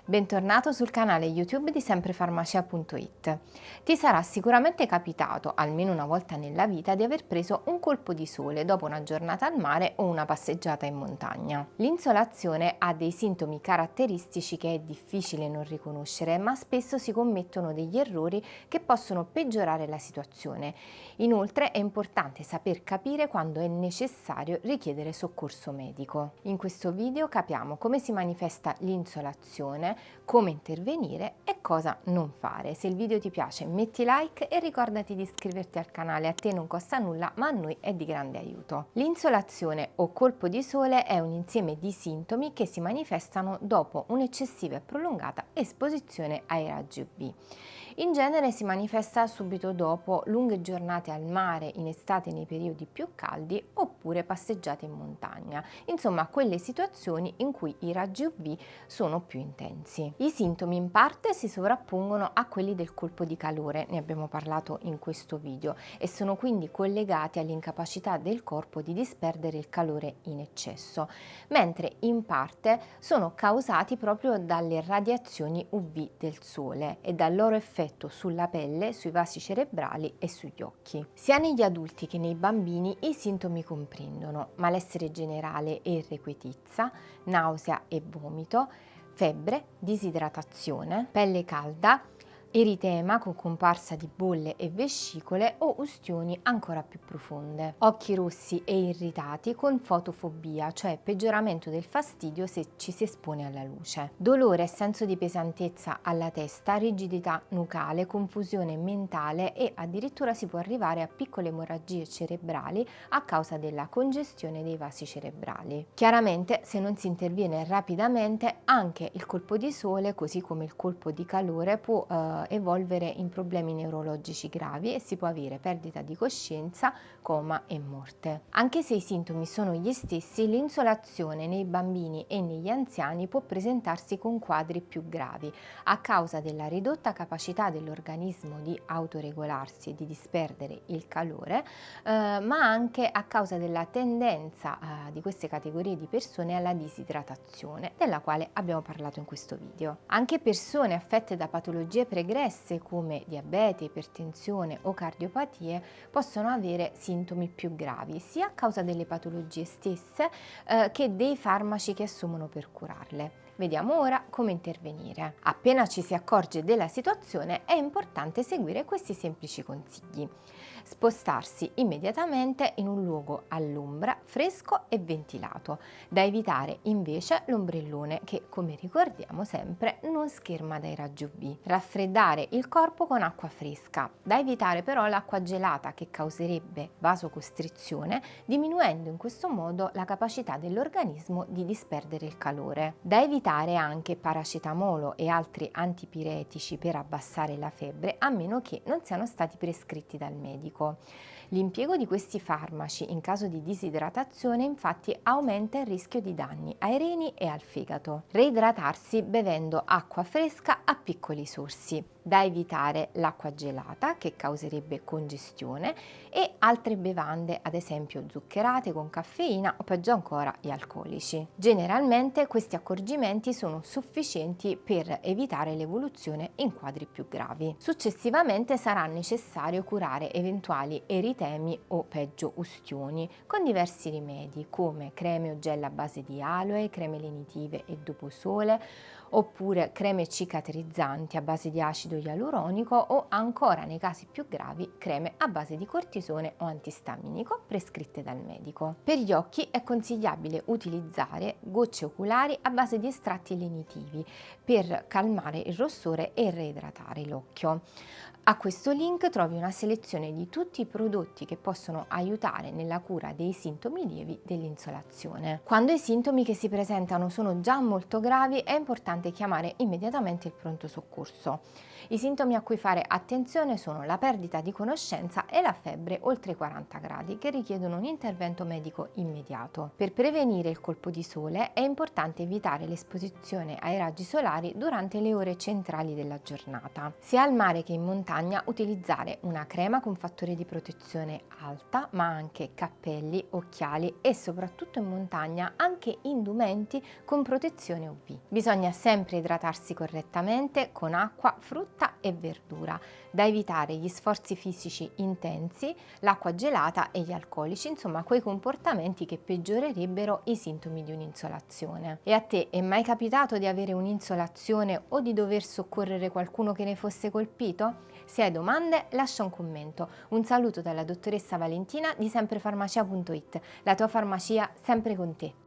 Bentornato sul canale YouTube di semprefarmacia.it. Ti sarà sicuramente capitato, almeno una volta nella vita, di aver preso un colpo di sole dopo una giornata al mare o una passeggiata in montagna. L'insolazione ha dei sintomi caratteristici che è difficile non riconoscere, ma spesso si commettono degli errori che possono peggiorare la situazione. Inoltre è importante saper capire quando è necessario richiedere soccorso medico. In questo video capiamo come si manifesta l'insolazione, come intervenire e cosa non fare. Se il video ti piace metti like e ricordati di iscriverti al canale, a te non costa nulla ma a noi è di grande aiuto. L'insolazione o colpo di sole è un insieme di sintomi che si manifestano dopo un'eccessiva e prolungata esposizione ai raggi UV. In genere si manifesta subito dopo lunghe giornate al mare in estate nei periodi più caldi oppure passeggiate in montagna, insomma quelle situazioni in cui i raggi UV sono più intensi. I sintomi in parte si sovrappongono a quelli del colpo di calore, ne abbiamo parlato in questo video, e sono quindi collegati all'incapacità del corpo di disperdere il calore in eccesso, mentre in parte sono causati proprio dalle radiazioni UV del sole e dal loro effetto sulla pelle, sui vasi cerebrali e sugli occhi. Sia negli adulti che nei bambini i sintomi comprendono malessere generale e irrequietezza, nausea e vomito, febbre, disidratazione, pelle calda, eritema con comparsa di bolle e vescicole o ustioni ancora più profonde, occhi rossi e irritati con fotofobia, cioè peggioramento del fastidio se ci si espone alla luce, dolore e senso di pesantezza alla testa, rigidità nucale, confusione mentale e addirittura si può arrivare a piccole emorragie cerebrali a causa della congestione dei vasi cerebrali. Chiaramente, se non si interviene rapidamente, anche il colpo di sole, così come il colpo di calore, può evolvere in problemi neurologici gravi e si può avere perdita di coscienza, coma e morte. Anche se i sintomi sono gli stessi, l'insolazione nei bambini e negli anziani può presentarsi con quadri più gravi a causa della ridotta capacità dell'organismo di autoregolarsi e di disperdere il calore, ma anche a causa della tendenza di queste categorie di persone alla disidratazione, della quale abbiamo parlato in questo video. Anche persone affette da patologie pregresse come diabete, ipertensione o cardiopatie possono avere sintomi più gravi, sia a causa delle patologie stesse che dei farmaci che assumono per curarle. Vediamo ora come intervenire. Appena ci si accorge della situazione è importante seguire questi semplici consigli. Spostarsi immediatamente in un luogo all'ombra, fresco e ventilato, da evitare invece l'ombrellone che, come ricordiamo sempre, non scherma dai raggi UV. Raffreddare il corpo con acqua fresca, da evitare però l'acqua gelata che causerebbe vasocostrizione, diminuendo in questo modo la capacità dell'organismo di disperdere il calore. Da evitare anche paracetamolo e altri antipiretici per abbassare la febbre, a meno che non siano stati prescritti dal medico. L'impiego di questi farmaci in caso di disidratazione infatti aumenta il rischio di danni ai reni e al fegato. Reidratarsi bevendo acqua fresca a piccoli sorsi, da evitare l'acqua gelata che causerebbe congestione e altre bevande, ad esempio zuccherate con caffeina o peggio ancora gli alcolici. Generalmente questi accorgimenti sono sufficienti per evitare l'evoluzione in quadri più gravi. Successivamente sarà necessario curare eventuali eritemi o peggio ustioni con diversi rimedi come creme o gel a base di aloe, creme lenitive e doposole, oppure creme cicatrizzanti a base di acido ialuronico o ancora nei casi più gravi creme a base di cortisone o antistaminico prescritte dal medico. Per gli occhi è consigliabile utilizzare gocce oculari a base di estratti lenitivi per calmare il rossore e reidratare l'occhio. A questo link trovi una selezione di tutti i prodotti che possono aiutare nella cura dei sintomi lievi dell'insolazione. Quando i sintomi che si presentano sono già molto gravi è importante chiamare immediatamente il pronto soccorso. I sintomi a cui fare attenzione sono la perdita di conoscenza e la febbre oltre i 40 gradi che richiedono un intervento medico immediato. Per prevenire il colpo di sole è importante evitare l'esposizione ai raggi solari durante le ore centrali della giornata. Sia al mare che in montagna utilizzare una crema con fattore di protezione alta, ma anche cappelli, occhiali e soprattutto in montagna anche indumenti con protezione UV. Bisogna sempre sempre idratarsi correttamente con acqua, frutta e verdura, da evitare gli sforzi fisici intensi, l'acqua gelata e gli alcolici, insomma quei comportamenti che peggiorerebbero i sintomi di un'insolazione. E a te è mai capitato di avere un'insolazione o di dover soccorrere qualcuno che ne fosse colpito? Se hai domande, lascia un commento. Un saluto dalla dottoressa Valentina di semprefarmacia.it, la tua farmacia sempre con te.